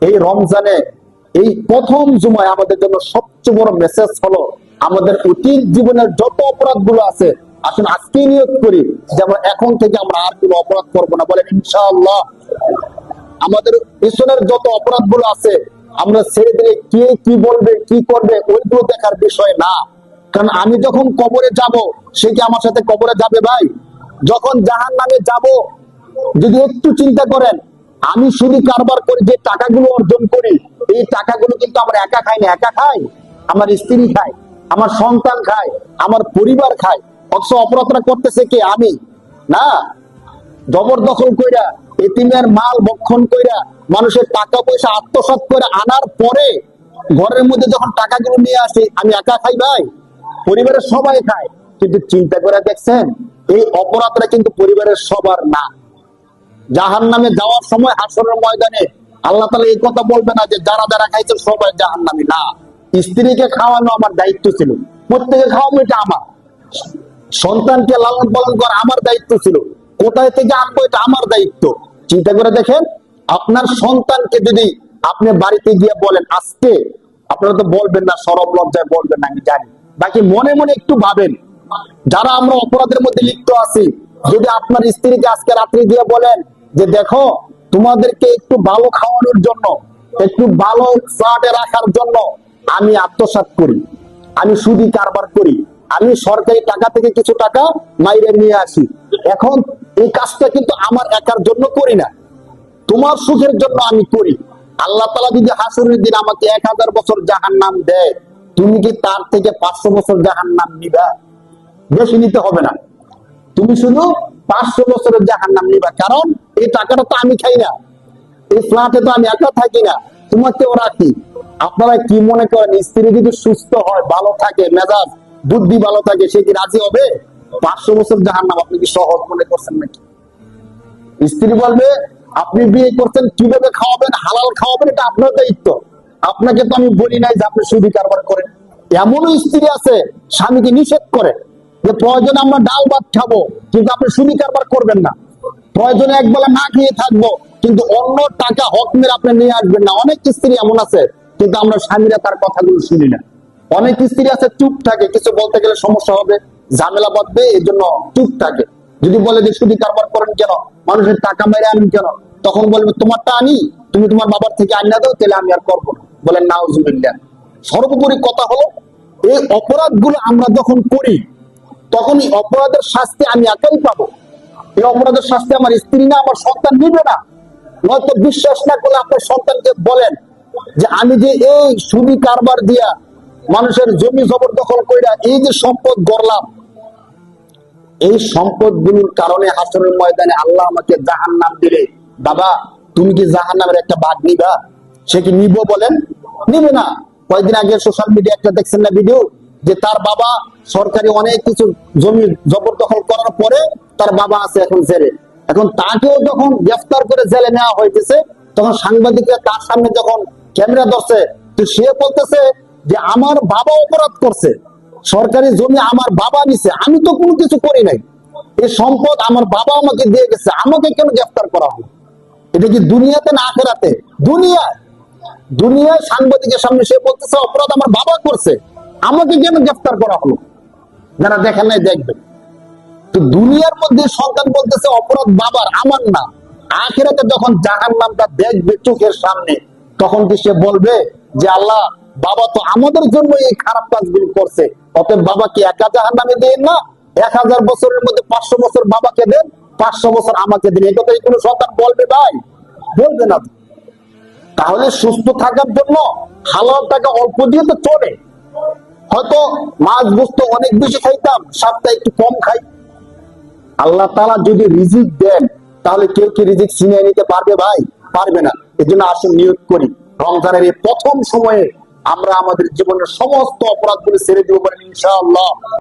এই রমজানে এই প্রথম জুমায় আমাদের জন্য সবচেয়ে বড় মেসেজ হলো আমাদের অতীত জীবনের যত অপরাধ গুলো আছে আসুন আজকে নিয়ত করি যেমন এখন থেকে আমরা আর কোনো অপরাধ করবো না, বলেন ইনশাআল্লাহ। আমাদের পিছনের যত অপরাধ গুলো আছে আমরা ছেড়ে দিলে কে কি বলবে কি করবে ওইগুলো দেখার বিষয় না। কারণ আমি যখন কবরে যাব সে কি আমার সাথে কবরে যাবে ভাই? যখন জাহান্নামে যাব যদি একটু চিন্তা করেন, আমি শুধু কারবার করে যে টাকাগুলো অর্জন করি এই টাকাগুলো কিন্তু আমরা একা খাই না, একা খাই আমার স্ত্রী খায়, আমার সন্তান খায়, আমার পরিবার খায়। অথচ অপরাধটা করতেছে কে? আমি না। জবরদখল কইরা এতিমের মাল ভক্ষণ কইরা মানুষের টাকা পয়সা আত্মসাৎ করে আনার পরে ঘরের মধ্যে যখন টাকাগুলো নিয়ে আসি আমি একা খাই ভাই? পরিবারের সবাই খায়। কিন্তু চিন্তা করে দেখছেন এই অপরাধটা কিন্তু পরিবারের সবার না। জাহান্নামে যাওয়ার সময় হাসরের ময়দানে আল্লাহ তাআলা এই কথা বলবে না যে যারা যারা খাইছে সবাই জাহান্নামী, না। স্ত্রীকে খাওয়ানো আমার দায়িত্ব ছিল, প্রত্যেকে খাওয়ানো এটা আমার। সন্তানকে লালন পালন করা আমার দায়িত্ব ছিল, কোথায় থেকে আনবো এটা আমার দায়িত্ব। চিন্তা করে দেখেন আপনার সন্তানকে যদি আপনি বাড়িতে গিয়ে বলেন আজকে, আপনারা তো বলবেন না, শরম লজ্জায় বলবেন না আমি জানি, বাকি মনে মনে একটু ভাবেন যারা আমরা অপরাধের মধ্যে লিপ্ত আছি, যদি আপনার স্ত্রীকে আজকে রাত্রি দিয়ে বলেন যে দেখো তোমাদেরকে একটু ভালো খাওয়ানোর জন্য, একটু ভালো ফ্ল্যাটে রাখার জন্য আমি আত্মসাৎ করি, আমি সুদি কারবার করি, আমি সরকারি টাকা থেকে কিছু টাকা মাইরে নিয়ে আসি, এখন এই কাজটা কিন্তু আমার একার জন্য করি না, তোমার সুখের জন্য আমি করি। আল্লাহ তাআলা যদি হাসরের দিন আমাকে 1000 বছর জাহান্নাম দেয়, তুমি কি তার থেকে 500 বছর জাহান্নাম নিবা? বেশি নিতে হবে না, তুমি শুধু 500 বছরের জাহান্নাম নিবা। কারণ এই টাকাটা তো আমি খাই না, এই ফ্ল্যাটে তো আমি একা থাকি না, তোমাকেও রাখি। আপনারা কি মনে করেন স্ত্রী যদি সুস্থ হয়, ভালো থাকে, মেজাজ বুদ্ধি ভালো থাকে, সে কি রাজি হবে? 500 বছর জাহান্নাম আপনি কি সহজ মনে করছেন নাকি? স্ত্রী বলবে আপনি বিয়ে করছেন, কিভাবে খাওয়াবেন, হালাল খাওয়াবেন, এটা আপনার দায়িত্ব, আপনাকে তো আমি বলি নাই যে আপনি সুদি কারবার করেন। এমনও স্ত্রী আছে স্বামীকে নিষেধ করে যে প্রয়োজনে আমরা ডাল ভাত খাবো কিন্তু আপনি সুদি কারবার করবেন না, প্রয়োজনে একবেলা না খেয়ে থাকবো কিন্তু অন্য টাকা হক মেরে আপনি নিয়ে আসবেন না। অনেক স্ত্রী এমন আছে, কিন্তু আমরা স্বামীরা তার কথাগুলো শুনি না। অনেক স্ত্রী আছে চুপ থাকে, কিছু বলতে গেলে সমস্যা হবে, ঝামেলা বাঁধবে, এই জন্য চুপ থাকে। যদি বলে যে সুদি কারবার করেন কেন, মানুষের টাকা মেরে আনেন কেন, তখন বলবে তোমারটা আনি, তুমি তোমার বাবার থেকে আনিয়ে দাও, তাহলে আমি আর করবো না। বলেন নাউজুবিল্লাহ। সর্বোপরি কথা হলো এই অপরাধগুলো আমরা যখন করি তখন এই অপরাধের শাস্তি আমি একাই পাবো। এই অপরাধের শাস্তি আমার স্ত্রী না, আমার সন্তান নিবে না। নয়তো বিশ্বাস না করলে আপনার সন্তানকে বলেন যে আমি যে এই সুদি কারবার দিয়া মানুষের জমি জবরদখল কইরা এই যে সম্পদ গড়লাম, এই সম্পদ গুলোর কারণে হাসরের ময়দানে আল্লাহ আমাকে জাহান্নাম দিলে, বাবা তুমি কি জাহান্নামের একটা ভাগ নিবা? সে কি নিব? বলেন নিবে না। কয়েকদিন আগে সোশ্যাল মিডিয়া একটা দেখছেন না ভিডিও, যে তার বাবা সরকারি অনেক কিছু জমি জবরদখল করার পরে তার বাবা আছে এখন জেলে। এখন তাকেও যখন গ্রেফতার করে জেলে নেওয়া হইতেছে, তখন সাংবাদিকরা তার সামনে যখন ক্যামেরা ধরছে, তো সে বলতেছে যে আমার বাবা অপরাধ করছে, সরকারি জমি আমার বাবা নিছে, আমি তো কোনো কিছু করি নাই, এই সম্পদ আমার বাবা আমাকে দিয়ে গেছে, আমাকে কেন গ্রেফতার করা হলো? এটা কি দুনিয়াতে না আখিরাতে? দুনিয়ায়। দুনিয়ায় সাংবাদিকের সামনে সে বলতেছে অপরাধ আমার বাবা করছে, আমাকে কেন গ্রেফতার করা হলো? যারা দেখেন নাই দেখবেন। তো দুনিয়ার মধ্যে সন্তান বলতেছে অপরাধ বাবার, আমার না। আখিরাতে যখন জাহান্নামটা দেখবে চোখের সামনে, তখন কি সে বলবে যে আল্লাহ বাবা তো আমাদের জন্য এই খারাপ কাজগুলো করছে, অতএব বাবাকে একা জাহান্নামে দেন না, 1000 বছরের মধ্যে 500 বছর বাবাকে দেন, 500 বছর আমাকে দেন। এটা তো কোনো সন্তান বলবে ভাই? বলবে না। তাহলে সুস্থ থাকার জন্য হালাল টাকা অল্প দিয়ে তো চলে, হয়তো মাছ গোস্ত অনেক বেশি খাইতাম, স্বাদটা একটু কম খাই। আল্লাহ তাআলা যদি রিজিক দেন তাহলে কেউ কি রিজিক ছিনিয়ে নিতে পারবে ভাই? পারবে না। এজন্য আসুন নিয়ত করি রমজানের এই প্রথম সময়ে আমরা আমাদের জীবনের সমস্ত অপরাধগুলো ছেড়ে দিব, বলেন ইনশাআল্লাহ।